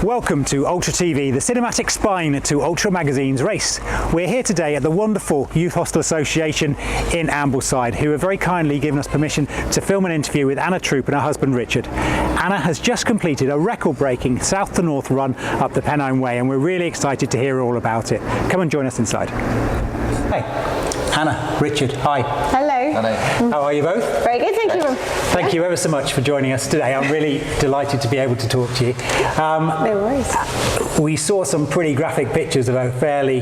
Welcome to Ultra TV, the cinematic spine to Ultra Magazine's race. We're here today at the wonderful Youth Hostel Association in Ambleside, who have very kindly given us permission to film an interview with Anna Troup and her husband Richard. Anna has just completed a record-breaking south to north run up the Pennine Way, and we're really excited to hear all about it. Come and join us inside. Hey, Anna, Richard, hi. Hello. Hello. How are you both? Very good, thank you. Thank you ever so much for joining us today. I'm really delighted to be able to talk to you. No worries. We saw some pretty graphic pictures of a fairly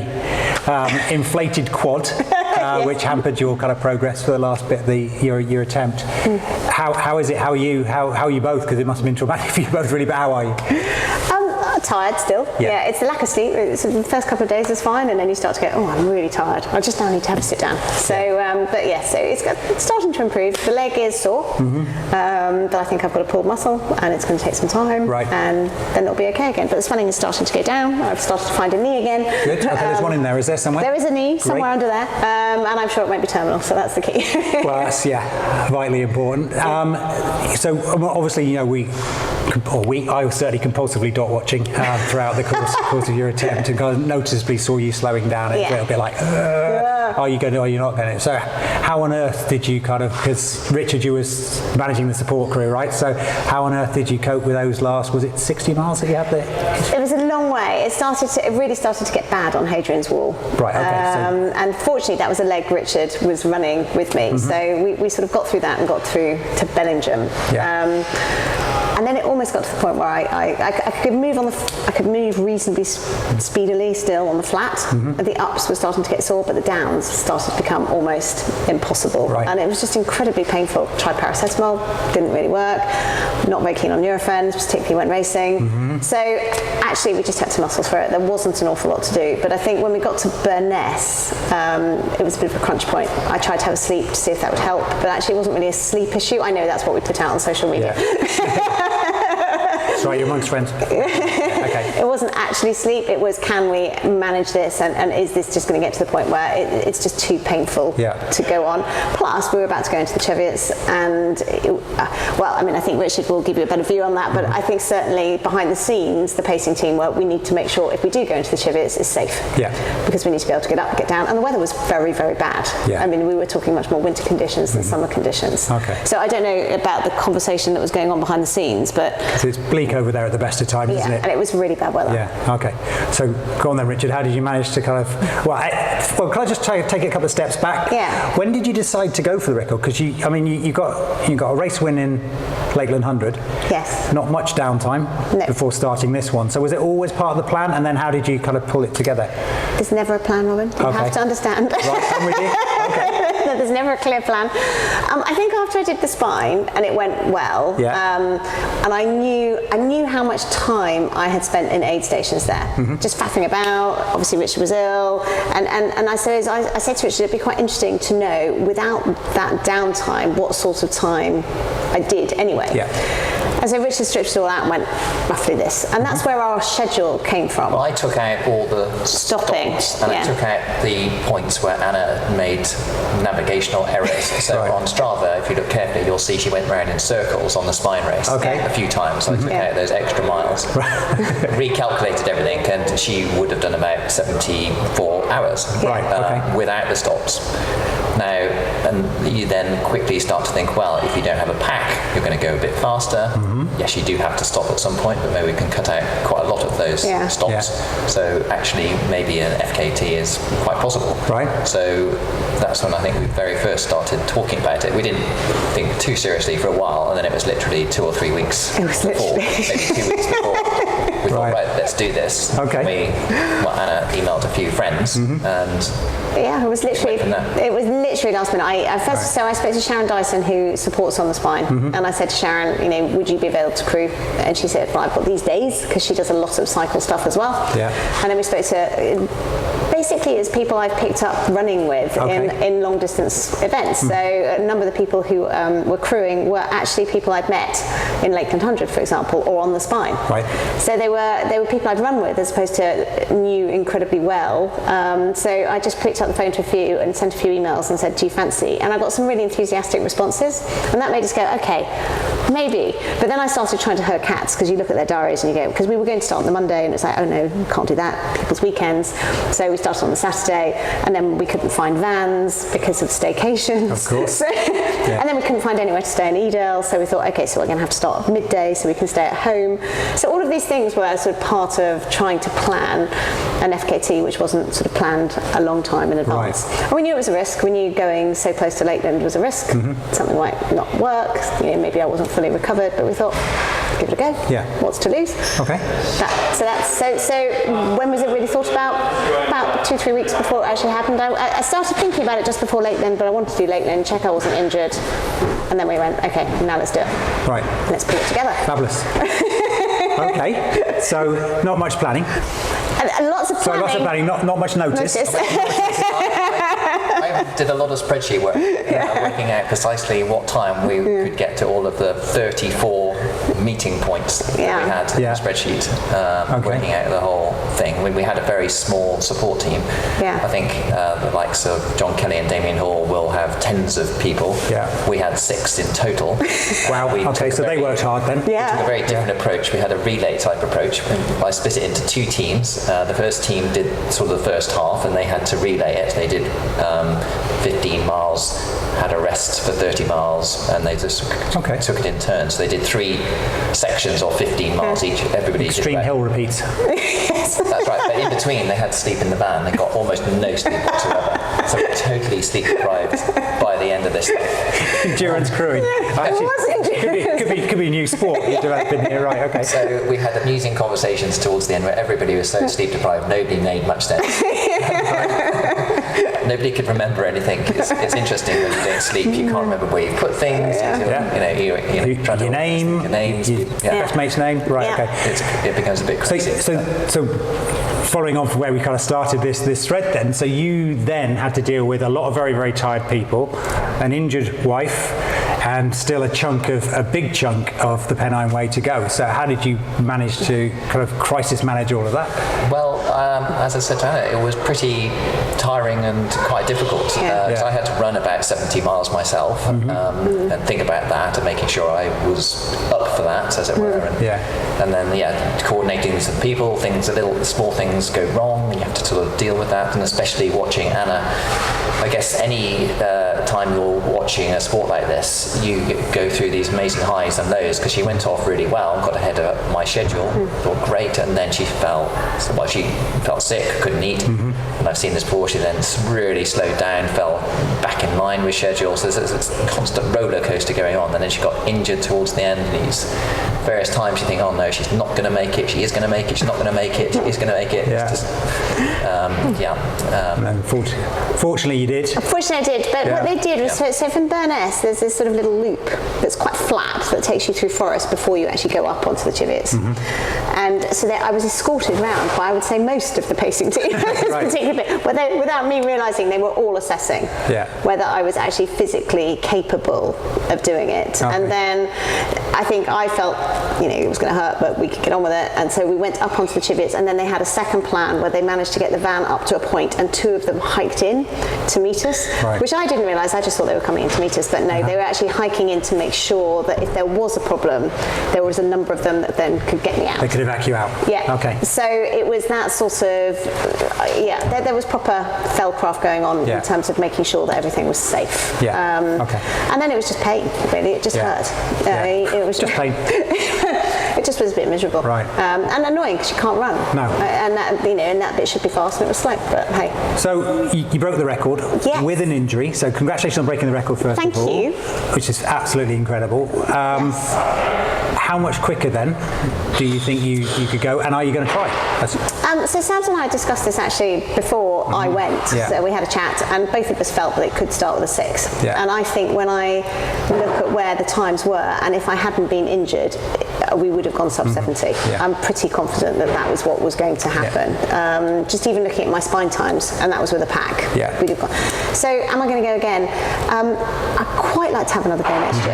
inflated quad, Yes. which hampered your kind of progress for the last bit of your attempt. How is it? How are you? How are you both? Because it must have been traumatic for you both, really. But how are you? Tired still. Yeah, it's the lack of sleep. The first couple of days is fine, and then you start to go, oh, I'm really tired. I just now need to have a sit down. So, but yeah, so it's starting to improve. The leg is sore, but I think I've got a pulled muscle, and it's going to take some time, right. And then it'll be okay again. But the swelling is starting to go down. I've started to find a knee again. Good. Okay, there's one in there. Is there somewhere? There is a knee somewhere under there, and I'm sure it won't be terminal. So that's the key. Well, that's vitally important. So obviously, you know, I was certainly compulsively dot watching throughout the course of your attempt, and kind of noticeably saw you slowing down. It's a little bit like, are you going to, are you not going to? So how on earth did you because Richard, you was managing the support crew, right? So how on earth did you cope with those last, was it 60 miles that you had there? It was a long way. It really started to get bad on Hadrian's Wall. Right, okay. And fortunately that was a leg Richard was running with me. So we sort of got through that and got through to Bellingham. Yeah. And then it almost got to the point where I could move I could move reasonably speedily still on the flat. The ups were starting to get sore, but the downs started to become almost impossible. Right. And it was just incredibly painful. Tried paracetamol, didn't really work. Not very keen on Nurofen, particularly when racing. So actually we just had to muscle through it. There wasn't an awful lot to do. But I think when we got to Burness, it was a bit of a crunch point. I tried to have a sleep to see if that would help, but actually it wasn't really a sleep issue. I know that's what we put out on social media. Sorry, you're amongst friends. Okay. It wasn't actually sleep, it was, can we manage this, and is this just going to get to the point where it's just too painful to go on. Plus we were about to go into the Cheviot's, and I think Richard will give you a better view on that, but I think certainly behind the scenes the pacing team we need to make sure if we do go into the Cheviot's it's safe, because we need to be able to get up, get down, and the weather was very, very bad. I mean, we were talking much more winter conditions than summer conditions. So I don't know about the conversation that was going on behind the scenes, but so it's bleak over there at the best of times, isn't it? And it was really bad weather. Yeah, okay. So go on then, Richard, how did you manage to kind of, can I just take a couple of steps back? Yeah. When did you decide to go for the record? Because you got a race win in Lakeland 100. Yes. Not much downtime before starting this one. So was it always part of the plan, and then how did you kind of pull it together? There's never a plan, Robin. You have to understand. Right, I'm with you. Okay. There's never a clear plan. I think after I did the spine and it went well, and I knew how much time I had spent in aid stations there, just faffing about. Obviously Richard was ill, and I said to Richard, it'd be quite interesting to know, without that downtime, what sort of time I did anyway. And so Richard stripped it all out and went, roughly this. And that's where our schedule came from. Well, I took out all the stops, and I took out the points where Anna made navigational errors. So on Strava, if you look carefully, you'll see she went round in circles on the spine race a few times. So I took out those extra miles, recalculated everything, and she would have done about 74 hours without the stops. Now, and you then quickly start to think, well, if you don't have a pack, you're going to go a bit faster. Yes, you do have to stop at some point, but maybe we can cut out quite a lot of those stops. So actually, maybe an FKT is quite possible. Right. So that's when I think we very first started talking about it. We didn't think too seriously for a while, and then it was literally 2 or 3 weeks before, maybe 2 weeks before. We thought, right, let's do this. Okay. Anna emailed a few friends, and it was literally last minute. I spoke to Sharon Dyson, who supports on the spine, and I said to Sharon, would you be available to crew? And she said, well, I've got these days, because she does a lot of cycle stuff as well. And then we spoke to basically it's people I've picked up running with in long distance events. So a number of the people who were crewing were actually people I'd met in Lakeland 100, for example, or on the Spine. Right. So they were people I'd run with as opposed to knew incredibly well. So I just picked up the phone to a few and sent a few emails and said, do you fancy? And I got some really enthusiastic responses, and that made us go, okay, maybe. But then I started trying to herd cats, because you look at their diaries and you go, because we were going to start on the Monday, and it's like, oh no, can't do that, people's weekends. So we started on the Saturday, and then we couldn't find vans because of staycations. Of course. And then we couldn't find anywhere to stay in Edale, so we thought, okay, so we're going to have to start midday so we can stay at home. So all of these things were sort of part of trying to plan an FKT, which wasn't sort of planned a long time in advance. Right. And we knew it was a risk. We knew going so close to Lakeland was a risk. Something might not work. You know, maybe I wasn't fully recovered, but we thought, give it a go. Yeah. What's to lose? Okay. So when was it really thought about? About 2-3 weeks before it actually happened. I started thinking about it just before Lakeland, but I wanted to do Lakeland, check I wasn't injured, and then we went, okay, now let's do it. Right. Let's put it together. Fabulous. Okay. So not much planning. And lots of planning. So lots of planning, not much notice. I did a lot of spreadsheet work, working out precisely what time we could get to all of the 34 meeting points that we had in the spreadsheet, working out the whole thing. We had a very small support team. I think the likes of John Kelly and Damien Hall will have tens of people. We had 6 in total. Wow. Okay, so they worked hard then. We took a very different approach. We had a relay type approach. I split it into 2 teams. The first team did sort of the first half, and they had to relay it. They did 15 miles, had a rest for 30 miles, and they just took it in turns. So they did 3 sections of 15 miles each. Everybody Extreme hill repeats. That's right. But in between, they had to sleep in the van. They got almost no sleep whatsoever. So we're totally sleep deprived by the end of this thing. Endurance crewing. Could be a new sport you develop in here, right? Okay. So we had amusing conversations towards the end where everybody was so sleep deprived, nobody made much sense. Nobody could remember anything. It's interesting when you don't sleep. You can't remember where you put things. Your name, your best mate's name. Right. Okay. It becomes a bit crazy. So following on from where we kind of started this thread, then. So you then had to deal with a lot of very, very tired people, an injured wife, and still a big chunk of the Pennine Way to go. So how did you manage to kind of crisis manage all of that? Well, as I said to Anna, it was pretty tiring and quite difficult. So I had to run about 70 miles myself and think about that and making sure I was up for that, as it were. And then, coordinating with some people, small things go wrong, and you have to sort of deal with that, and especially watching Anna. I guess any time you're watching a sport like this, you go through these amazing highs and lows, because she went off really well, got ahead of my schedule, thought great, and then she felt sick, couldn't eat, and I've seen this before. She then really slowed down, fell back in line with schedule, so there's a constant roller coaster going on, and then she got injured towards the end, and these various times you think, oh no, she's not going to make it, she is going to make it, she's not going to make it, she is going to make it. Fortunately you did. Fortunately I did, but what they did was, so from Burness there's this sort of little loop that's quite flat that takes you through forest before you actually go up onto the T.V'S. And so I was escorted around by, I would say, most of the pacing team, without me realising they were all assessing whether I was actually physically capable of doing it. And then I think I felt, it was going to hurt, but we could get on with it. And so we went up onto the T.V'S, and then they had a second plan where they managed to get the van up to a point, and 2 of them hiked in to meet us, which I didn't realise. I just thought they were coming in to meet us, but no, they were actually hiking in to make sure that if there was a problem, there was a number of them that then could get me out. They could evacuate out. Okay. So it was that sort of, there was proper fellcraft going on in terms of making sure that everything was safe. And then it was just pain, really. It just hurt. It was just pain. It just was a bit miserable. Right. And annoying, because you can't run. No. And that bit should be fast, and it was slow, but hey. So you broke the record with an injury. So congratulations on breaking the record first of all. Thank you. Which is absolutely incredible. How much quicker then do you think you could go, and are you going to try? So Sam's and I discussed this actually before I went. So we had a chat, and both of us felt that it could start with a 6. And I think when I look at where the times were, and if I hadn't been injured, we would have gone sub 70. I'm pretty confident that that was what was going to happen. Just even looking at my spine times, and that was with a pack. We'd have gone. So am I going to go again? I'd quite like to have another go next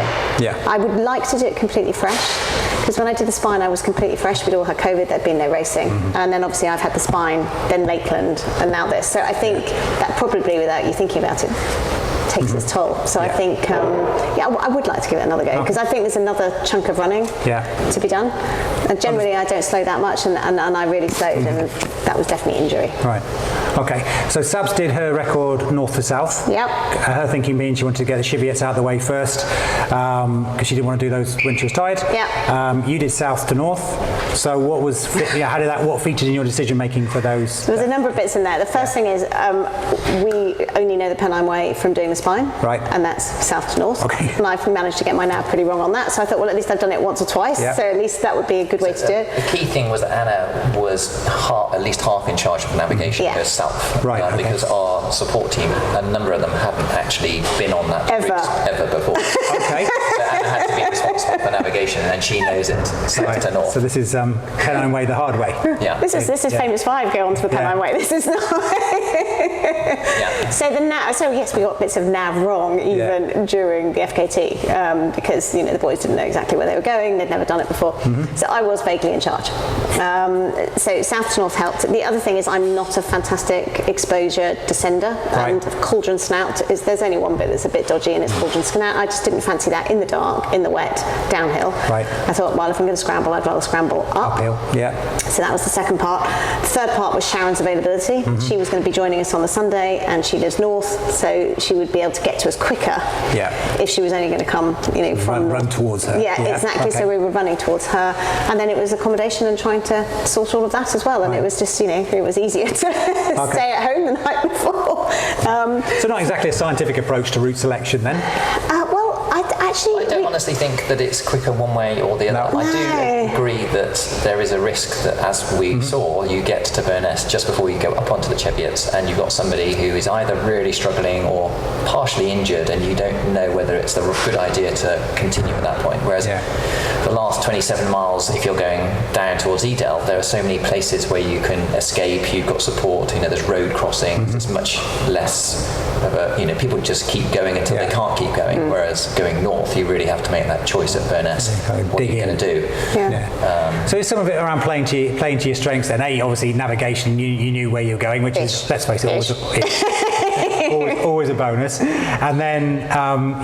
year. I would like to do it completely fresh, because when I did the spine I was completely fresh. We'd all had COVID, there'd been no racing, and then obviously I've had the spine, then Lakeland, and now this. So I think that probably, without you thinking about it, takes its toll. So I think, I would like to give it another go, because I think there's another chunk of running to be done. And generally I don't slow that much, and I really slowed, and that was definitely injury. Right. Okay. So Sabs did her record north to south. Her thinking being she wanted to get the Cheviots out of the way first, because she didn't want to do those when she was tired. You did south to north. So what was, what featured in your decision making for those? There was a number of bits in there. The first thing is we only know the Pennine Way from doing the spine, and that's south to north. And I've managed to get my nav pretty wrong on that. So I thought, well, at least I've done it once or twice. So at least that would be a good way to do it. The key thing was that Anna was at least half in charge of navigation herself. Because our support team, a number of them hadn't actually been on that route ever before. So Anna had to be responsible for navigation, and she knows it south to north. So this is Pennine Way the hard way. This is famous 5, go on to the Pennine Way. This is not. So the nav. So yes, we got bits of nav wrong even during the FKT, because the boys didn't know exactly where they were going. They'd never done it before. So I was vaguely in charge. So south to north helped. The other thing is I'm not a fantastic exposure descender, and cauldron snout is, there's only one bit that's a bit dodgy, and it's cauldron snout. I just didn't fancy that in the dark, in the wet, downhill. I thought, well, if I'm going to scramble, I'd rather scramble uphill. So that was the second part. The third part was Sharon's availability. She was going to be joining us on the Sunday, and she lives north, so she would be able to get to us quicker if she was only going to come, from run towards her. Exactly. So we were running towards her, and then it was accommodation and trying to sort all of that as well. And it was just, it was easier to stay at home the night before. So not exactly a scientific approach to route selection then? I don't honestly think that it's quicker one way or the other. I do agree that there is a risk that, as we saw, you get to Burness just before you go up onto the Cheviots, and you've got somebody who is either really struggling or partially injured, and you don't know whether it's the good idea to continue at that point. Whereas the last 27 miles, if you're going down towards Edel, there are so many places where you can escape. You've got support. There's road crossings. It's much less of a, people just keep going until they can't keep going. Whereas going north, you really have to make that choice at Burness. What are you going to do? So is some of it around playing to your strengths then? Obviously navigation, you knew where you were going, which is, let's face it, always a bonus. And then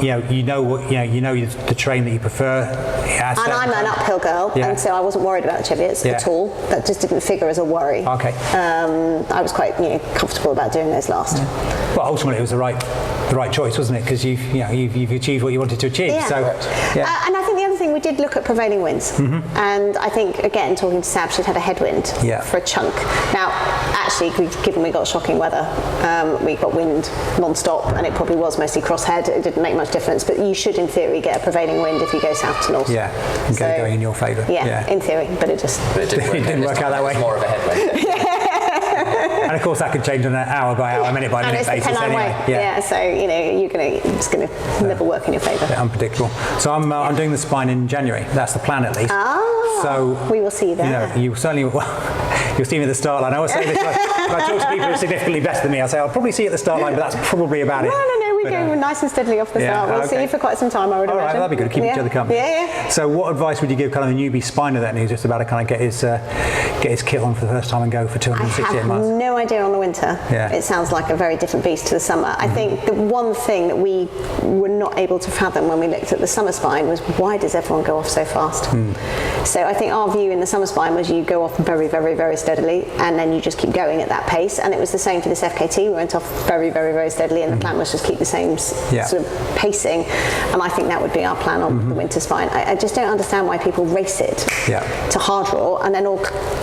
you know the terrain that you prefer. And I'm an uphill girl, and so I wasn't worried about the Cheviots at all. That just didn't figure as a worry. I was quite comfortable about doing those last. Well, ultimately it was the right choice, wasn't it? Because you've achieved what you wanted to achieve. And I think the other thing, we did look at prevailing winds, and I think, again, talking to Sab, she'd had a headwind for a chunk. Now, actually, given we got shocking weather, we got wind non-stop, and it probably was mostly crosshead. It didn't make much difference, but you should, in theory, get a prevailing wind if you go south to north. Going in your favour. In theory, but it didn't work out that way. It was more of a headwind. And of course that could change on an hour by hour, minute by minute basis anyway. So it's going to never work in your favour. Unpredictable. So I'm doing the spine in January. That's the plan at least. So we will see you there. You certainly you'll see me at the start line. I always say this when I talk to people who are significantly better than me. I say I'll probably see you at the start line, but that's probably about it. No, we go nice and steadily off the start. We'll see you for quite some time, I would imagine. All right, that'd be good. Keep each other company. So what advice would you give kind of a newbie spiner then who's just about to kind of get his kit on for the first time and go for 268 miles? I have no idea on the winter. It sounds like a very different beast to the summer. I think the one thing that we were not able to fathom when we looked at the summer spine was, why does everyone go off so fast? So I think our view in the summer spine was you go off very, very, very steadily, and then you just keep going at that pace. And it was the same for this FKT. We went off very, very, very steadily, and the plan was just keep the same sort of pacing. And I think that would be our plan on the winter spine. I just don't understand why people race it to hard roar, and then all,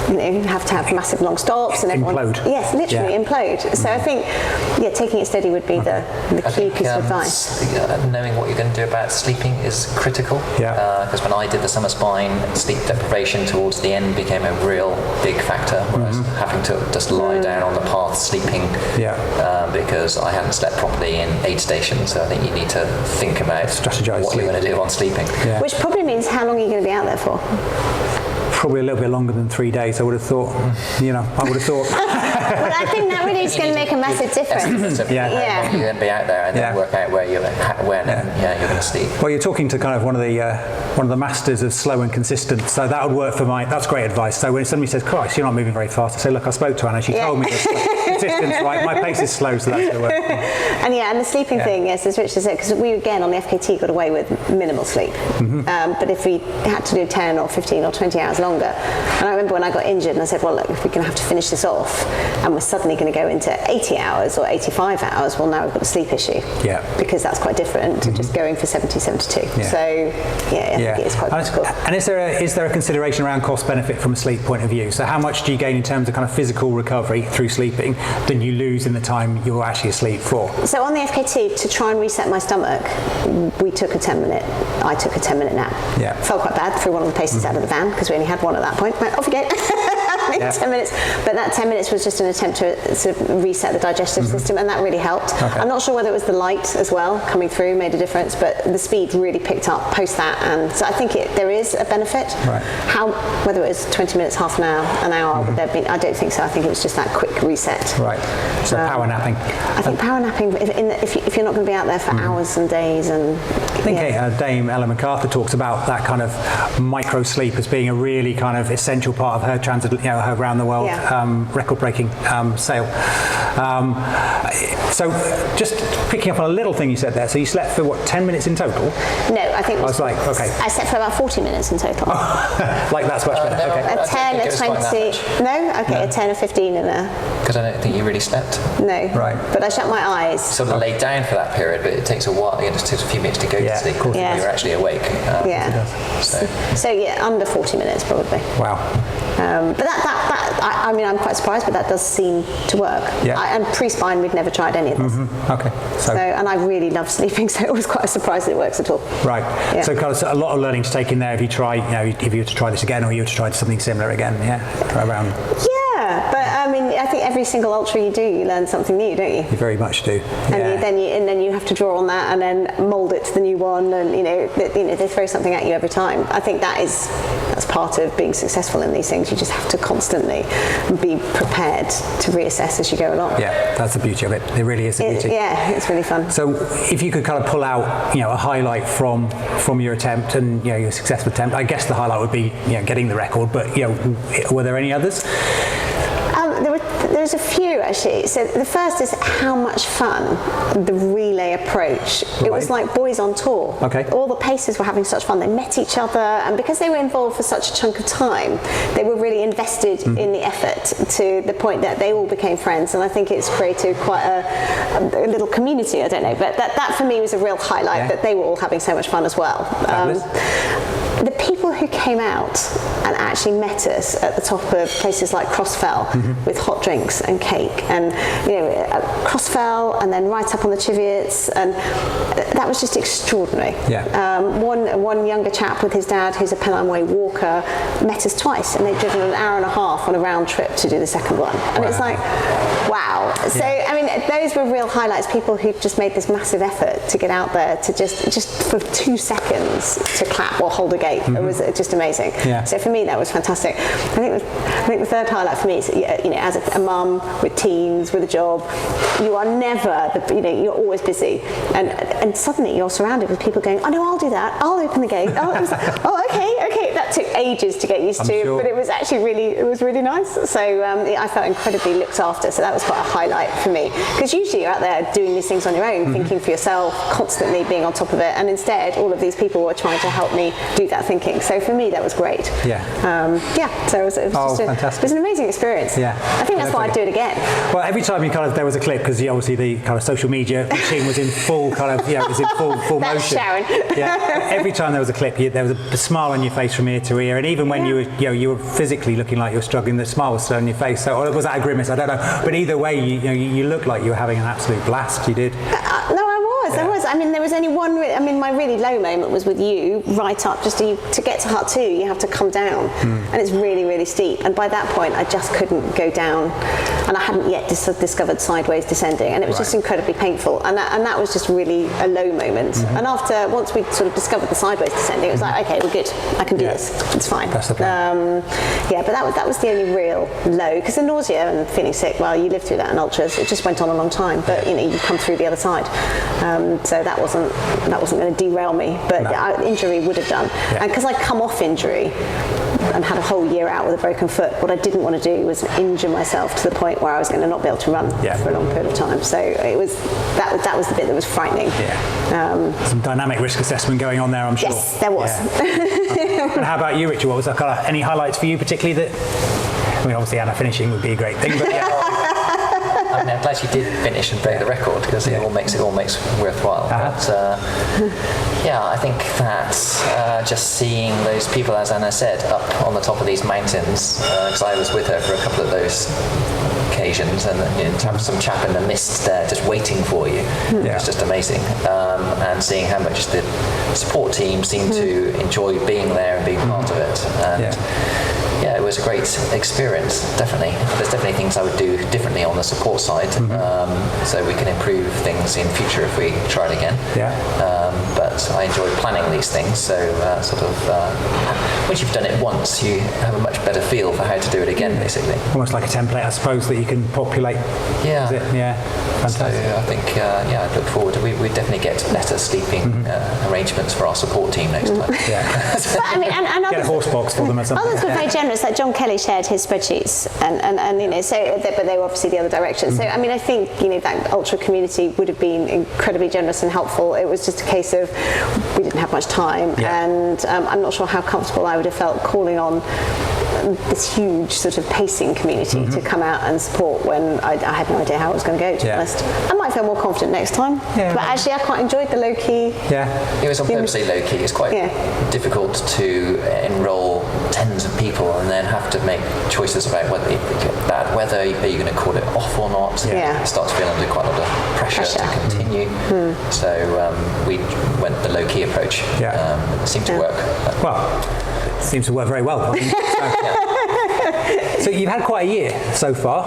you have to have massive long stops and everyone. Implode. Yes, literally implode. So I think, taking it steady would be the key piece of advice. Knowing what you're going to do about sleeping is critical. Because when I did the summer spine, sleep deprivation towards the end became a real big factor. Whereas having to just lie down on the path sleeping, because I hadn't slept properly in aid stations. So I think you need to think about what you're going to do on sleeping. Which probably means how long are you going to be out there for? Probably a little bit longer than 3 days, I would have thought. I would have thought. Well, I think that really is going to make a massive difference. You're going to be out there and then work out where you're going to sleep. Well, you're talking to kind of one of the masters of slow and consistent, so that would work for that's great advice. So when somebody says, Christ, you're not moving very fast, I say, look, I spoke to Anna, she told me this. Consistence, right? My pace is slow, so that's going to work. And the sleeping thing, yes, as Richard said, because we again on the FKT got away with minimal sleep. But if we had to do 10 or 15 or 20 hours longer, and I remember when I got injured and I said, well, look, if we're going to have to finish this off and we're suddenly going to go into 80 hours or 85 hours, well, now we've got a sleep issue. Because that's quite different to just going for 70, 72. So, I think it is quite critical. And is there a consideration around cost benefit from a sleep point of view? So how much do you gain in terms of kind of physical recovery through sleeping than you lose in the time you're actually asleep for? So on the FKT, to try and reset my stomach, I took a 10-minute nap. Felt quite bad, threw one of the paces out of the van because we only had one at that point. Went, off you go. 10 minutes. But that 10 minutes was just an attempt to sort of reset the digestive system, and that really helped. I'm not sure whether it was the light as well coming through made a difference, but the speed really picked up post that, and so I think there is a benefit. Whether it was 20 minutes, half an hour, would there be? I don't think so. I think it was just that quick reset. So power napping. I think power napping, if you're not going to be out there for hours and days, and I think Dame Ellen MacArthur talks about that kind of micro sleep as being a really kind of essential part of her her around the world record-breaking sail. So just picking up on a little thing you said there. So you slept for what, 10 minutes in total? No, I think I was like, okay. I slept for about 40 minutes in total. Like that's much better. A 10, a 20. No, okay, a 10, a 15, and a. Because I don't think you really slept. No. But I shut my eyes. Sort of laid down for that period, but it takes a while. It just takes a few minutes to go to sleep. Of course, you're actually awake. So under 40 minutes probably. Wow. But I'm quite surprised, but that does seem to work. And pre-spine, we'd never tried any of this. So, and I really love sleeping, so it was quite a surprise that it works at all. So kind of a lot of learning to take in there if you try, if you were to try this again, or you were to try something similar again, around. But I think every single ultra you do, you learn something new, don't you? You very much do. And then you have to draw on that and then mould it to the new one, and they throw something at you every time. I think that's part of being successful in these things. You just have to constantly be prepared to reassess as you go along. That's the beauty of it. It really is the beauty. It's really fun. So if you could kind of pull out, a highlight from your attempt and your successful attempt, I guess the highlight would be getting the record. But were there any others? There's a few actually. So the first is how much fun the relay approach. It was like boys on tour. All the pacers were having such fun. They met each other, and because they were involved for such a chunk of time, they were really invested in the effort to the point that they all became friends. And I think it's created quite a little community. I don't know, but that for me was a real highlight, that they were all having so much fun as well. The people who came out and actually met us at the top of places like Crossfell with hot drinks and cake, and Crossfell, and then right up on the Cheviots, and that was just extraordinary. One younger chap with his dad, who's a Pennine Way walker, met us twice, and they'd driven an hour and a half on a round trip to do the second one, and it's like, wow. So those were real highlights. People who just made this massive effort to get out there to just for 2 seconds to clap or hold a gate. It was just amazing. So for me, that was fantastic. I think the third highlight for me is, as a mum with teens, with a job, you are never, you're always busy, and suddenly you're surrounded with people going, oh no, I'll do that, I'll open the gate. Okay. That took ages to get used to, but it was actually really nice. So I felt incredibly looked after. So that was quite a highlight for me, because usually you're out there doing these things on your own, thinking for yourself, constantly being on top of it, and instead all of these people were trying to help me do that that thinking. So for me, that was great. Yeah. So it was fantastic. It was an amazing experience. Yeah. I think that's why I'd do it again. Well, every time there was a clip, because obviously the kind of social media machine was in full it was in full That's motion. Sharon. Yeah. Every time there was a clip, there was a smile on your face from ear to ear, and even when you were physically looking like you were struggling, the smile was still on your face. So, or was that a grimace? I don't know. But either way, you looked like you were having an absolute blast. You did. No, I was. I mean, there was only one. My really low moment was with you, right up. Just to get to Hut 2, you have to come down, and it's really, really steep. And by that point, I just couldn't go down, and I hadn't yet discovered sideways descending, and it was just incredibly painful. And that was just really a low moment. And once we sort of discovered the sideways descending, it was like, okay, we're good. I can do this. It's fine. That's the plan. But that was the only real low, because the nausea and feeling sick. Well, you lived through that in ultras. It just went on a long time, but you come through the other side. So that wasn't going to derail me, but injury would have done. And because I'd come off injury and had a whole year out with a broken foot, what I didn't want to do was injure myself to the point where I was going to not be able to run for a long period of time. So it was that was the bit that was frightening. Some dynamic risk assessment going on there, I'm sure. Yes, there was. And how about you, Richard? What was any highlights for you particularly? Obviously Anna finishing would be a great thing, but I'm glad you did finish and break the record, because it all makes worthwhile. But I think that just seeing those people, as Anna said, up on the top of these mountains, because I was with her for a couple of those occasions, and to have some chap in the mist there just waiting for you, it's just amazing. And seeing how much the support team seemed to enjoy being there and being part of it. And it was a great experience, definitely. There's definitely things I would do differently on the support side, so we can improve things in future if we try it again. But I enjoy planning these things, so once you've done it once, you have a much better feel for how to do it again, basically. Almost like a template, I suppose, that you can populate. Yeah. Is it? Yeah. Fantastic. So I think, I look forward to we definitely get better sleeping arrangements for our support team next time. But, I mean, and get a horse box for them or something. Others were very generous. Like John Kelly shared his spreadsheets, and so, but they were obviously the other direction. So I mean, I think that ultra community would have been incredibly generous and helpful. It was just a case of we didn't have much time, and I'm not sure how comfortable I would have felt calling on this huge sort of pacing community to come out and support when I had no idea how it was going to go, to be honest. I might feel more confident next time, but actually I quite enjoyed the low-key. It was on purposely low-key. It's quite difficult to enrol tens of people and then have to make choices about whether bad weather, are you going to call it off or not? It starts to feel under quite a lot of pressure to continue. So we went the low-key approach. It seemed to work. Well, it seems to work very well. So you've had quite a year so far.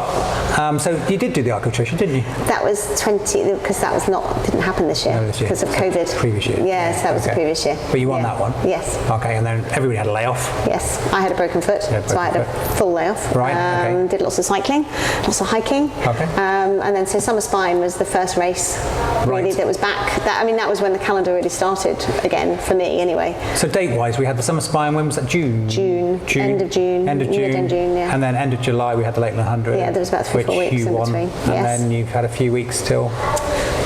So you did do the Arc of Tricia, didn't you? That was 20, because that didn't happen this year because of COVID. Previous year. Yes, that was the previous year. But you won that one? Yes. Okay, and then everybody had a layoff? Yes, I had a broken foot, so I had a full layoff. Right, Did lots of cycling, lots of hiking. Okay. And then so Summer Spine was the first race really that was back. That was when the calendar really started again, for me anyway. So date-wise, we had the Summer Spine, when was that, June? June. End of June. End of June, yeah. And then end of July we had the Lakeland 100. Yeah, there was about 3-4 weeks you in won, between. And then you've had a few weeks till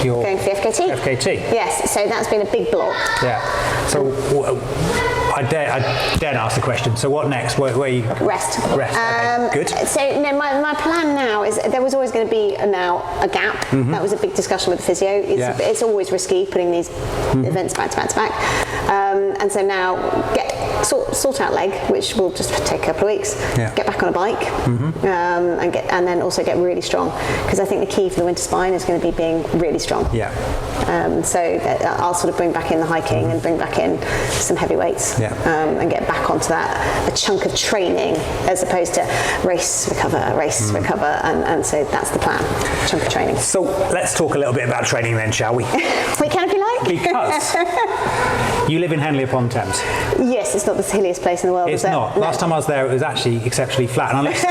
you're going for the FKT. FKT. Yes, so that's been a big block. Yeah. So I dare ask the question. So what next? Where you rest? Okay. Good. So no, my plan now is there was always going to be a gap. That was a big discussion with the physio. It's always risky putting these events back to back to back. And so now sort out leg, which will just take a couple of weeks. Get back on a bike, and then also get really strong, because I think the key for the winter spine is going to be being really strong. So that I'll sort of bring back in the hiking and bring back in some heavy weights, and get back onto a chunk of training, as opposed to race recover, and so that's the plan, chunk of training. So let's talk a little bit about training then, shall we? We can if you like. Because you live in Henley upon Thames. Yes, it's not the hilliest place in the world. It's not. No. Last time I was there, it was actually exceptionally flat. And unless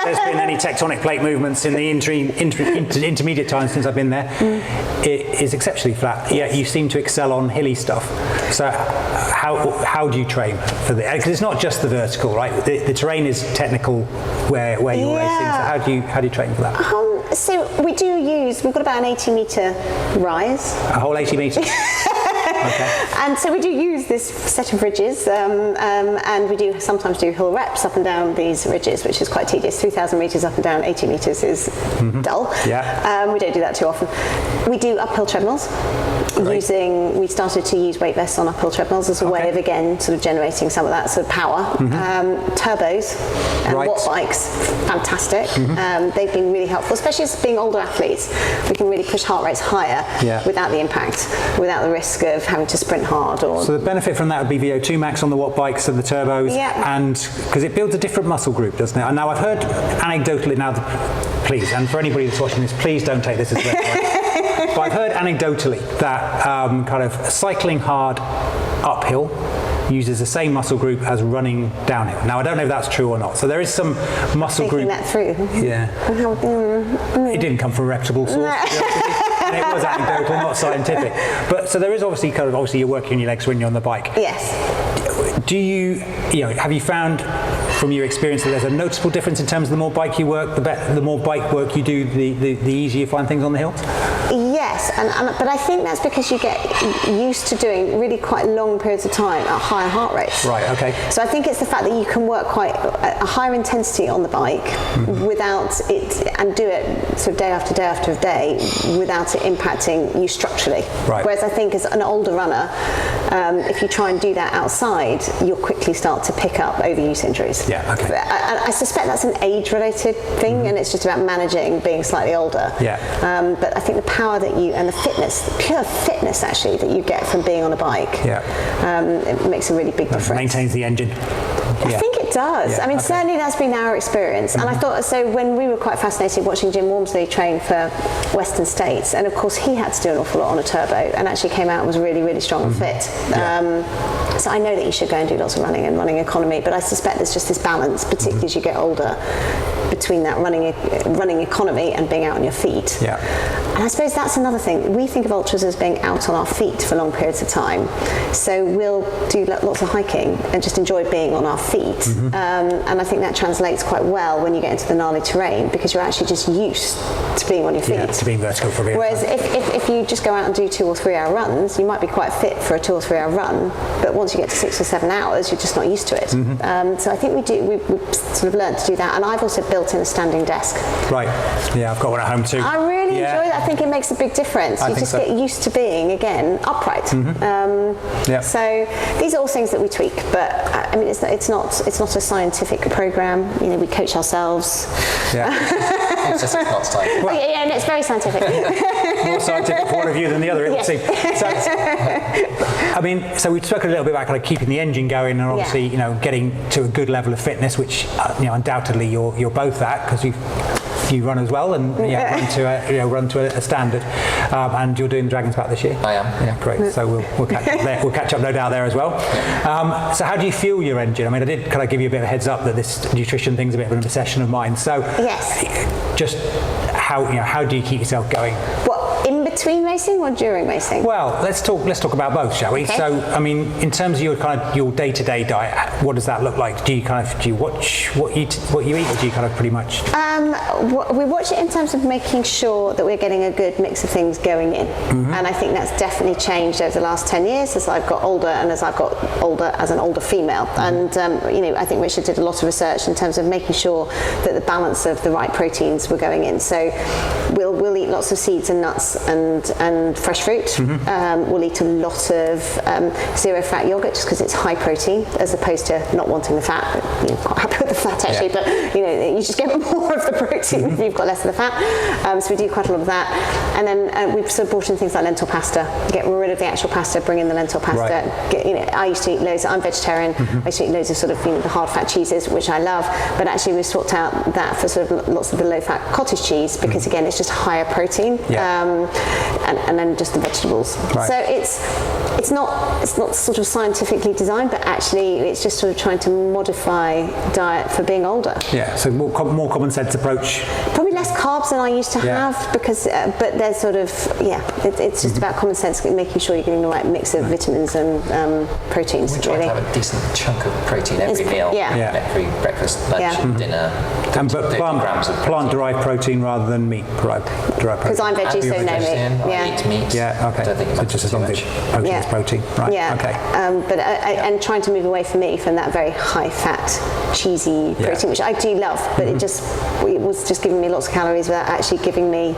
there's been any tectonic plate movements in the intermediate times since I've been there, it is exceptionally flat. Yet you seem to excel on hilly stuff. So how do you train for the? Because it's not just the vertical, right? The terrain is technical where you're racing. So how do you train for that? So we've got about an 80-metre rise. A whole 80 metres. And so we do use this set of ridges, and we do sometimes do hill reps up and down these ridges, which is quite tedious. 3,000 metres up and down 80 metres is dull. Yeah. We don't do that too often. We do uphill treadmills. We started to use weight vests on uphill treadmills as a way of, again, sort of generating some of that sort of power. Turbos and watt bikes, fantastic. They've been really helpful, especially as being older athletes. We can really push heart rates higher without the impact, without the risk of having to sprint hard. So the benefit from that would be VO2 max on the watt bikes and the turbos, and because it builds a different muscle group, doesn't it? And now I've heard anecdotally, please, and for anybody that's watching this, please don't take this as reference. But I've heard anecdotally that kind of cycling hard uphill uses the same muscle group as running downhill. Now, I don't know if that's true or not. So there is some muscle group. That through. Yeah. It didn't come from a reputable source. And it was anecdotal, not scientific. But so there is obviously you're working on your legs when you're on the bike. Yes. Do have you found from your experience that there's a noticeable difference in terms of the more bike you work, the more bike work you do, the easier you find things on the hill? Yes, but I think that's because you get used to doing really quite long periods of time at higher heart rates. Right, okay. So I think it's the fact that you can work quite a higher intensity on the bike without it, and do it sort of day after day after day without it impacting you structurally. Right. Whereas I think as an older runner, if you try and do that outside, you'll quickly start to pick up overuse injuries. Yeah, okay. I suspect that's an age-related thing, and it's just about managing being slightly older. Yeah. But I think the power that you, and the fitness, the pure fitness actually that you get from being on a bike, it makes a really big difference. Maintains the engine. I think it does. Yeah, I mean, certainly that's been our experience. And I thought, so when we were quite fascinated watching Jim Walmsley train for Western States, and of course he had to do an awful lot on a turbo and actually came out and was really, really strong and fit. So I know that you should go and do lots of running and running economy, but I suspect there's just this balance, particularly as you get older, between that running economy and being out on your feet. Yeah. And I suppose that's another thing. We think of ultras as being out on our feet for long periods of time. So we'll do lots of hiking and just enjoy being on our feet. And I think that translates quite well when you get into the gnarly terrain, because you're actually just used to being on your feet. Yeah, to being vertical for a bit. Whereas if you just go out and do 2 or 3 hour runs, you might be quite fit for a 2 or 3 hour run, but once you get to 6 or 7 hours, you're just not used to it. So I think we've sort of learned to do that. And I've also built in a standing desk. Right. Yeah, I've got one at home too. I really enjoy that. I think it makes a big difference. You just get used to being, again, upright. So these are all things that we tweak, but I mean, it's not a scientific program. You know, we coach ourselves. Yeah. It's just not scientific. Well, yeah, and it's very scientific. More scientific point of view than the other, it would seem. So, I mean, so we spoke a little bit about kind of keeping the engine going, and obviously, you know, getting to a good level of fitness, which undoubtedly you're both at, because you run as well, and run to a standard, and you're doing Dragon's Back this year. I am. Yeah, great. So we'll catch up there. We'll catch up no doubt there as well. So how do you fuel your engine? I mean, I did kind of give you a bit of a heads up that this nutrition thing's a bit of an obsession of mine. So just how do you keep yourself going? What, in between racing or during racing? Well, let's talk about both, shall we? Okay. So, I mean, in terms of your day-to-day diet, what does that look like? Do you watch what you eat, or do you kind of pretty much? We watch it in terms of making sure that we're getting a good mix of things going in, and I think that's definitely changed over the last 10 years as I've got older, and as I've got older as an older female. And I think Richard did a lot of research in terms of making sure that the balance of the right proteins were going in. So we'll eat lots of seeds and nuts and fresh fruit. We'll eat a lot of zero fat yogurt, just because it's high protein, as opposed to not wanting the fat. You're quite happy with the fat actually, but you just get more of the protein if you've got less of the fat. So we do quite a lot of that, and then we've sort of brought in things like lentil pasta. Get rid of the actual pasta, bring in the lentil pasta. Right. I used to eat loads. I'm vegetarian. I used to eat loads of sort of the hard fat cheeses, which I love. But actually, we've swapped out that for sort of lots of the low fat cottage cheese, because again, it's just higher protein, and then just the vegetables. Right. So it's not sort of scientifically designed, but actually it's just sort of trying to modify diet for being older. Yeah. So more common sense approach. Probably less carbs than I used to have, because but there's sort of it's just about common sense, making sure you're getting the right mix of vitamins and proteins. We try to have a decent chunk of protein every meal, every breakfast, lunch, dinner. But plant-derived protein rather than meat-derived protein. Because I'm veggie, so no meat. protein. I eat meat. Yeah, okay. I don't think it so matters just as long as protein is protein. Right, okay. But and trying to move away for me from that very high fat, cheesy protein, which I do love, but it was just giving me lots of calories without actually giving me,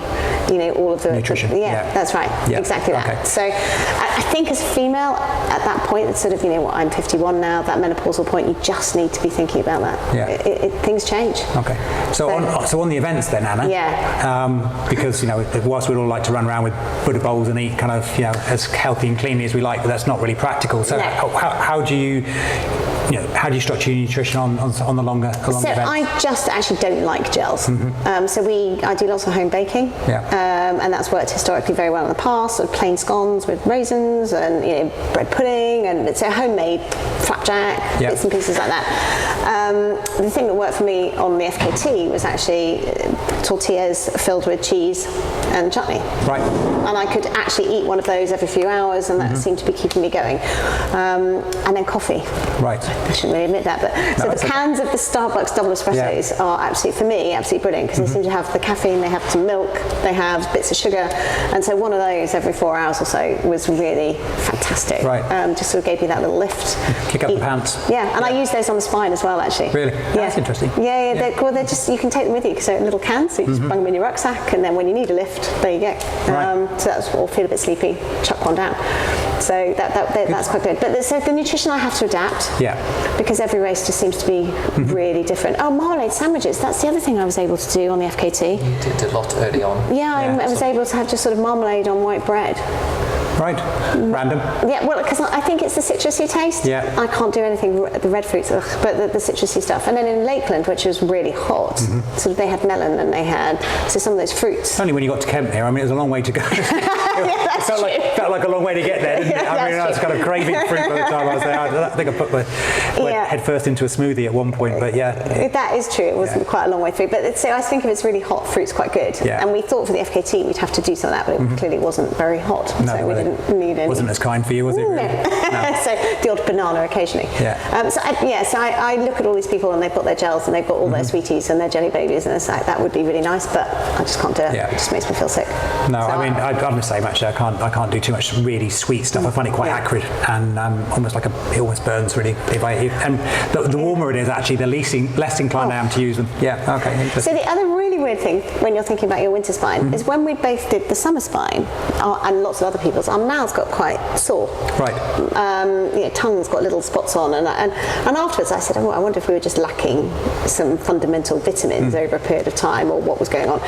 all of the nutrition. That's right. Yeah. Exactly that. Okay. So I think as a female at that point, it's sort of, I'm 51 now, that menopausal point, you just need to be thinking about that. Yeah. Things change. Okay. So on the events then, Anna. Yeah. Because whilst we'd all like to run around with Buddha bowls and eat kind of as healthy and cleanly as we like, but that's not really practical. So how do you structure your nutrition on the longer events? I just actually don't like gels. So I do lots of home baking, and that's worked historically very well in the past. Sort of plain scones with raisins and bread pudding, and it's a homemade flapjack, bits and pieces like that. The thing that worked for me on the FKT was actually tortillas filled with cheese and chutney. Right. And I could actually eat one of those every few hours, and that seemed to be keeping me going. And then coffee. Right. I shouldn't really admit that, but so the cans of the Starbucks double espressos are absolutely brilliant because they seem to have the caffeine, they have some milk, they have bits of sugar, and so one of those every 4 hours or so was really fantastic. Right. Just sort of gave you that little lift. Kick up the pants. Yeah, and I use those on the spine as well, actually. Really? That's interesting. Yeah. They're just, you can take them with you because they're in little cans, so you just bung them in your rucksack, and then when you need a lift, there you go. So that's all, feel a bit sleepy, chuck one down. So that's quite good. But so the nutrition I have to adapt. Yeah. Because every race just seems to be really different. Oh, marmalade sandwiches. That's the other thing I was able to do on the FKT. You did a lot early on. Yeah, I was able to have just sort of marmalade on white bread. Right. Random. Yeah, well, because I think it's the citrusy taste. Yeah. I can't do anything, the red fruits, but the citrusy stuff. And then in Lakeland, which was really hot, so they had melon and they had some of those fruits. Only when you got to Kent there, I mean, it was a long way to go. It felt like a long way to get there, didn't it? I mean, I was kind of craving fruit by the time I was there. I think I put my head first into a smoothie at one point, but That is true. It wasn't quite a long way through. But so I think if it's really hot, fruit's quite good. Yeah. And we thought for the FKT we'd have to do some of that, but it clearly wasn't very hot. No, so we didn't need any. Wasn't as kind for you, was it? Really? No. So the odd banana occasionally. Yeah. So I look at all these people and they've got their gels and they've got all their sweeties and their jelly babies, and it's like, that would be really nice, but I just can't do it. Yeah. It just makes me feel sick. No, so I mean, I'm the same actually. I can't do too much really sweet stuff. I find it quite acrid and almost like it almost burns really if I eat. And the warmer it is, actually, the less inclined I am to use them. Yeah. Okay. Interesting. So the other really weird thing when you're thinking about your winter spine is when we both did the summer spine, and lots of other people's, our mouths got quite sore. Right. Tongue's got little spots on, and afterwards I said, I wonder if we were just lacking some fundamental vitamins over a period of time, or what was going on.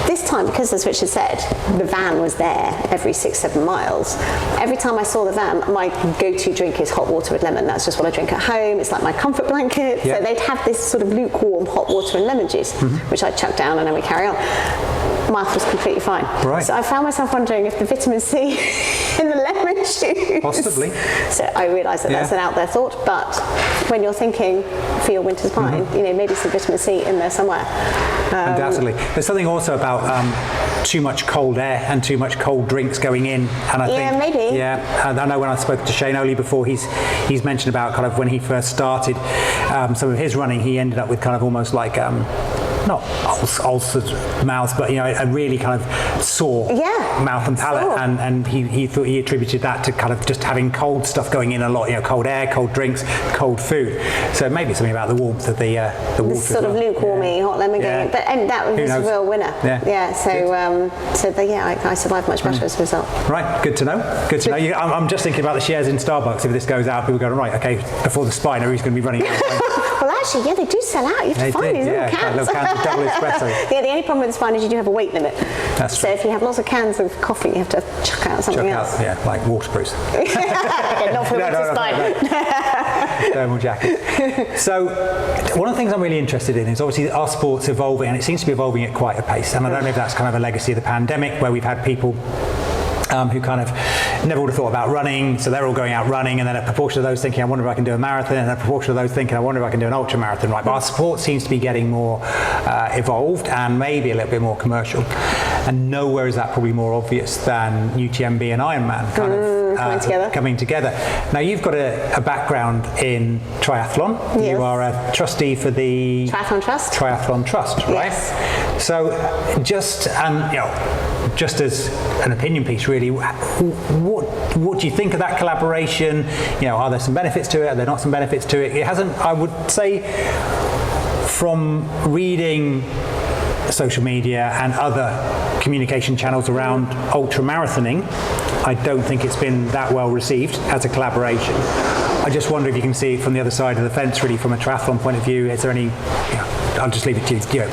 This time, because as Richard said, the van was there every 6-7 miles. Every time I saw the van, my go-to drink is hot water with lemon. That's just what I drink at home. It's like my comfort blanket. Yep. So they'd have this sort of lukewarm hot water and lemon juice, which I'd chuck down and then we carry on. Mouth was completely fine. Right. So I found myself wondering if the vitamin C in the lemon juice. Possibly. So I realised that that's an out there thought, but when you're thinking for your winter spine, maybe some vitamin C in there somewhere. Undoubtedly. There's something also about too much cold air and too much cold drinks going in, and I think maybe. Yeah, and I know when I spoke to Shane Oley before, he's mentioned about kind of when he first started some of his running, he ended up with kind of almost like not ulcered mouth, but a really kind of sore mouth and palate, and he thought he attributed that to kind of just having cold stuff going in a lot, cold air, cold drinks, cold food. So maybe something about the warmth of the water. Sort of lukewarmy hot lemon going in, but that was a real winner. I survived much better as a result. Right, good to know. Good to know. I'm just thinking about the shares in Starbucks. If this goes out, people go, right, okay, before the spiner, he's going to be running. Well, actually, they do sell out. You have to find these little cans. Little cans of double espresso. The only problem with the spine is you do have a weight limit. That's so true. if you have lots of cans of coffee, you have to chuck out something else. Like waterproofs. Okay, not for the winter spine. Thermal jacket. So one of the things I'm really interested in is obviously our sport's evolving, and it seems to be evolving at quite a pace. And I don't know if that's kind of a legacy of the pandemic, where we've had people who kind of never would have thought about running, so they're all going out running, and then a proportion of those thinking, I wonder if I can do a marathon, and a proportion of those thinking, I wonder if I can do an ultra marathon, right? But our sport seems to be getting more evolved and maybe a little bit more commercial, and nowhere is that probably more obvious than UTMB and IronMan kind of coming together. Now you've got a background in triathlon. Yes. You are a trustee for the Triathlon Trust, right? Yes. So just just as an opinion piece, really, what do you think of that collaboration? Are there some benefits to it? Are there not some benefits to it? It hasn't, I would say, from reading social media and other communication channels around ultra marathoning, I don't think it's been that well received as a collaboration. I just wonder if you can see it from the other side of the fence, really, from a triathlon point of view. Is there any? I'll just leave it to you.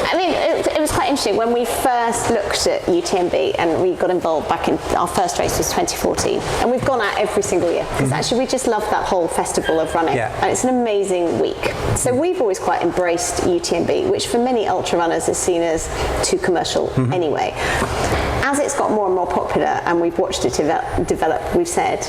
I mean, it was quite interesting when we first looked at UTMB, and we got involved back in our first race was 2014, and we've gone out every single year because actually we just love that whole festival of running, and it's an amazing week. So we've always quite embraced UTMB, which for many ultra runners is seen as too commercial anyway. As it's got more and more popular and we've watched it develop, we've said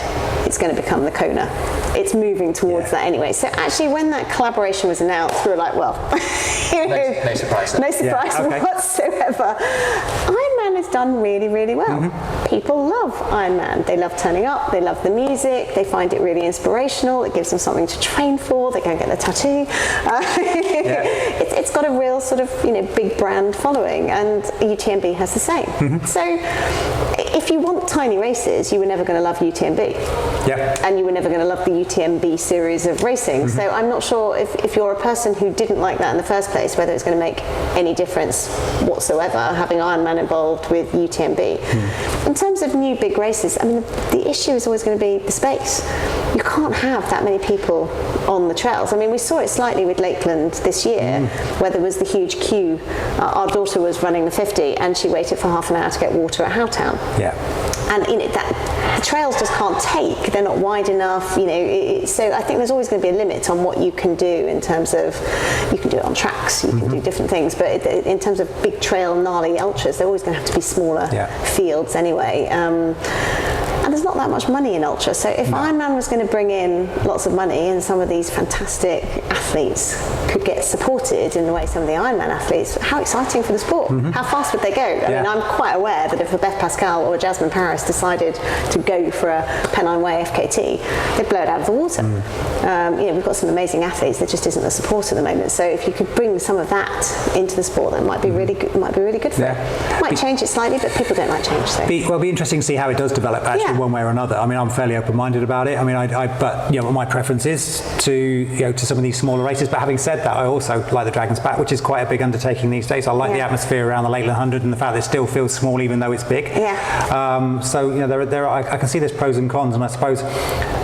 it's going to become the Kona. It's moving towards that anyway. So actually when that collaboration was announced, we were like, well, no surprise. No surprise whatsoever. Ironman has done really, really well. People love Ironman. They love turning up, they love the music, they find it really inspirational, it gives them something to train for, they go and get their tattoo. It's got a real sort of big brand following, and UTMB has the same. So if you want tiny races, you were never going to love UTMB. And you were never going to love the UTMB series of racing. So I'm not sure if you're a person who didn't like that in the first place, whether it's going to make any difference whatsoever having Ironman involved with UTMB. In terms of new big races, I mean, the issue is always going to be the space. You can't have that many people on the trails. I mean, we saw it slightly with Lakeland this year, where there was the huge queue. Our daughter was running the 50 and she waited for half an hour to get water at Howtown. And that the trails just can't take. They're not wide enough. So I think there's always going to be a limit on what you can do in terms of, you can do it on tracks, you can do different things, but in terms of big trail gnarly ultras, they're always going to have to be smaller fields anyway. And there's not that much money in ultra, so if Ironman was going to bring in lots of money and some of these fantastic athletes could get supported in the way some of the Ironman athletes, how exciting for the sport. How fast would they go? I mean, I'm quite aware that if a Beth Pascal or a Jasmine Paris decided to go for a Pennine Way FKT, they'd blow it out of the water. We've got some amazing athletes, there just isn't the support at the moment, so if you could bring some of that into the sport, that might be really good, for it. Might change it slightly, but people don't like change. So. It'll be interesting to see how it does develop, actually, one way or another. I mean, I'm fairly open-minded about it. I mean, but my preference is to to some of these smaller races. But having said that, I also like the Dragon's Back, which is quite a big undertaking these days. I like the atmosphere around the Lakeland 100 and the fact that it still feels small even though it's big. So I can see there's pros and cons, and I suppose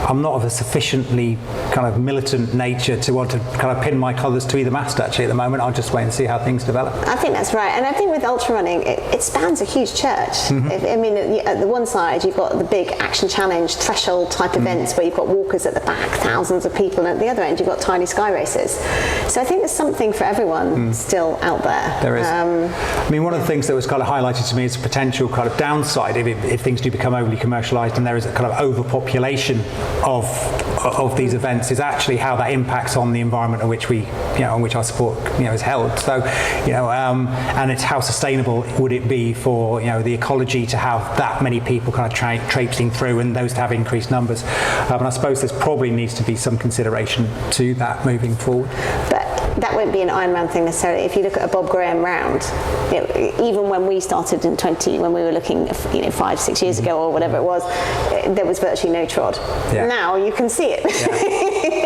I'm not of a sufficiently kind of militant nature to want to kind of pin my colours to either mast. Actually, at the moment, I'll just wait and see how things develop. I think that's right, and I think with ultra running, it spans a huge church. I mean, at the one side you've got the big action challenge threshold type events where you've got walkers at the back, thousands of people, and at the other end you've got tiny sky races. So I think there's something for everyone still out there. There is. I mean, one of the things that was kind of highlighted to me as a potential kind of downside if things do become overly commercialised and there is a kind of overpopulation of these events is actually how that impacts on the environment in which on which our sport is held. So and it's how sustainable would it be for the ecology to have that many people kind of traipsing through and those to have increased numbers. And I suppose there probably needs to be some consideration to that moving forward. But that won't be an Ironman thing necessarily. If you look at a Bob Graham round, even when we started when we were looking 5-6 years ago or whatever it was, there was virtually no trod. Now you can see it.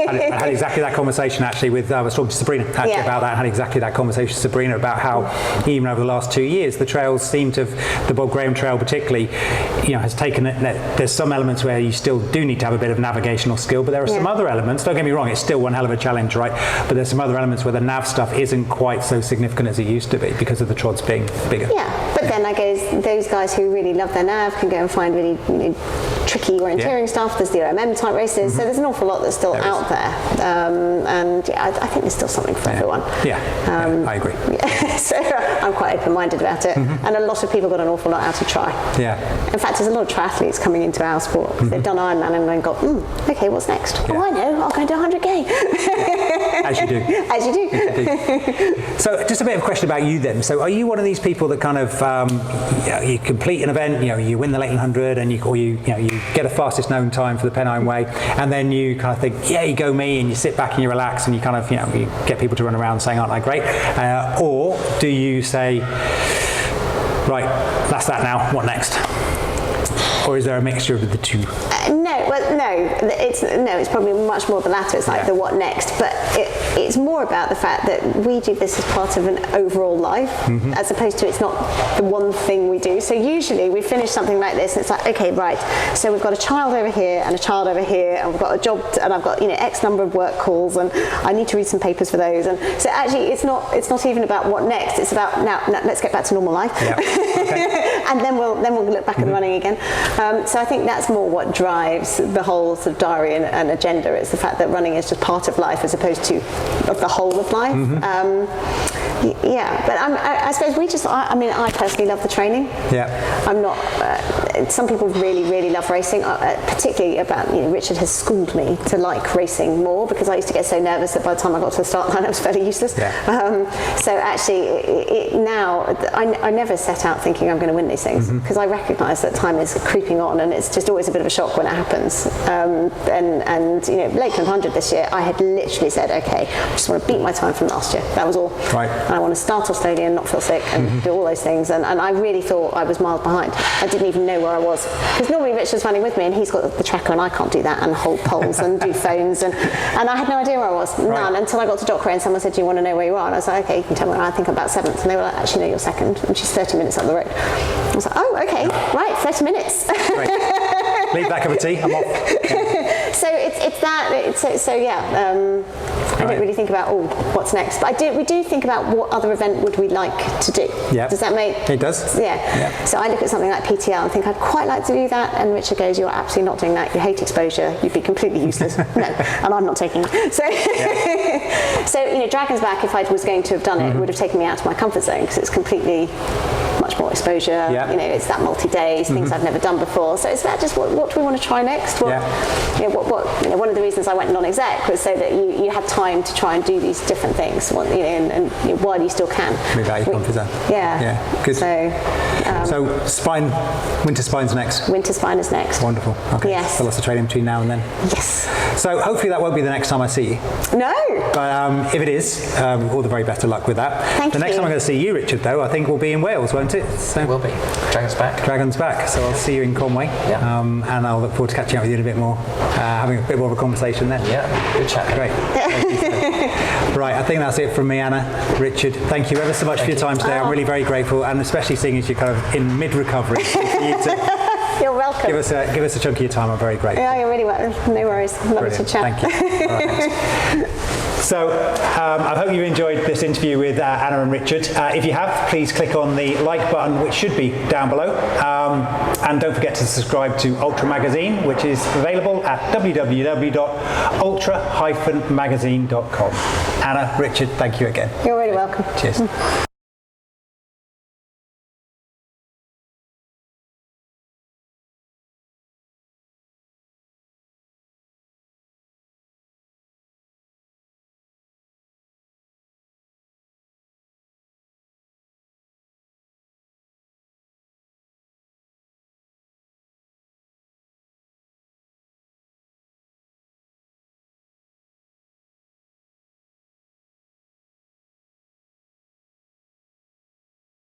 I had exactly that conversation actually with, I was talking to Sabrina about that, I had exactly that conversation with Sabrina about how even over the last 2 years the trails seem to have, the Bob Graham trail particularly, has taken it, there's some elements where you still do need to have a bit of navigational skill, but there are some other elements, don't get me wrong, it's still one hell of a challenge, right, but there's some other elements where the nav stuff isn't quite so significant as it used to be because of the trods being bigger. But then I guess those guys who really love their nav can go and find really tricky orienteering stuff. There's the OMM type races, so there's an awful lot that's still out there, and I think there's still something for everyone. I agree. So I'm quite open-minded about it, and a lot of people got an awful lot out of tri. In fact, there's a lot of triathletes coming into our sport. They've done Ironman and then got, okay, what's next? Oh, I know, I'll go do 100k. As you do. As you do. So just a bit of a question about you then. So are you one of these people that kind of you complete an event, you win the Lakeland 100, and you get a fastest known time for the Pennine Way, and then you kind of think, you go me, and you sit back and you relax and you kind of you get people to run around saying, aren't I great? Or do you say, Right, that's that now. What next? Or is there a mixture of the two? It's probably much more the latter. It's like the what next, but it's more about the fact that we do this as part of an overall life, as opposed to it's not the one thing we do. So usually we finish something like this and it's like, okay, right, so we've got a child over here and a child over here, and we've got a job and I've got X number of work calls and I need to read some papers for those. And so actually it's not even about what next, it's about now let's get back to normal life. Okay. And then we'll look back at the running again. So I think that's more what drives the whole sort of diary and agenda. It's the fact that running is just part of life as opposed to the whole of life. But I suppose I personally love the training. Yeah. I'm not. Some people really, really love racing. Particularly about Richard has schooled me to like racing more, because I used to get so nervous that by the time I got to the start line I was fairly useless. Yeah. So actually now I never set out thinking I'm going to win these things, because I recognise that time is creeping on and it's just always a bit of a shock when it happens. Lakeland 100 this year, I had literally said, okay, I just want to beat my time from last year. That was all. Right. And I want to start off slowly and not feel sick and do all those things. And I really thought I was miles behind. I didn't even know where I was. Because normally Richard's running with me and he's got the tracker and I can't do that and hold poles and do phones. And I had no idea where I was. Right. None, until I got to Dockwray and someone said, do you want to know where you are? And I was like, okay, you can tell me where I think I'm about 7th. And they were like, actually, no, you're 2nd. And she's 30 minutes up the road. I was like, oh, okay, right, 30 minutes. Right. Leave that cup of tea, I'm off. Yeah. So it's that. I don't really think about what's next, but we do think about what other event would we like to do. Yeah. Does that make? It does. Yeah. So I look at something like PTL and think I'd quite like to do that, and Richard goes, "You're absolutely not doing that. You hate exposure. You'd be completely useless." No, and I'm not taking it. So, Dragon's Back, if I was going to have done it, would have taken me out of my comfort zone, because it's completely much more exposure. Yeah. It's that multi-days, things I've never done before. So it's about just what do we want to try next? One of the reasons I went non-exec was so that you had time to try and do these different things, and while you still can. Move out your comfort zone. Yeah. Yeah. Good. So spine, winter spine's next. Winter spine is next. Wonderful. Okay. Yes. So lots of training between now and then. Yes. So hopefully that won't be the next time I see you. No. But if it is, all the very best of luck with that. Thank you. The next time I'm going to see you, Richard, though, I think will be in Wales, won't it? So it will be. Dragon's Back. Dragon's Back. So I'll see you in Conway. Yeah. And I'll look forward to catching up with you in a bit more, having a bit more of a conversation then. Yeah. Good chat. Great. Right, I think that's it from me, Anna. Richard, thank you ever so much for your time today. I'm really very grateful, and especially seeing as you're kind of in mid-recovery. For you to You're welcome. Give us a chunk of your time. I'm very grateful. Yeah, you're really welcome. No worries. Lovely to chat. Thank you. All right, so I hope you enjoyed this interview with Anna and Richard. If you have, please click on the like button, which should be down below. And don't forget to subscribe to Ultra Magazine, which is available at www.ultra-magazine.com. Anna, Richard, thank you again. You're really welcome. Cheers.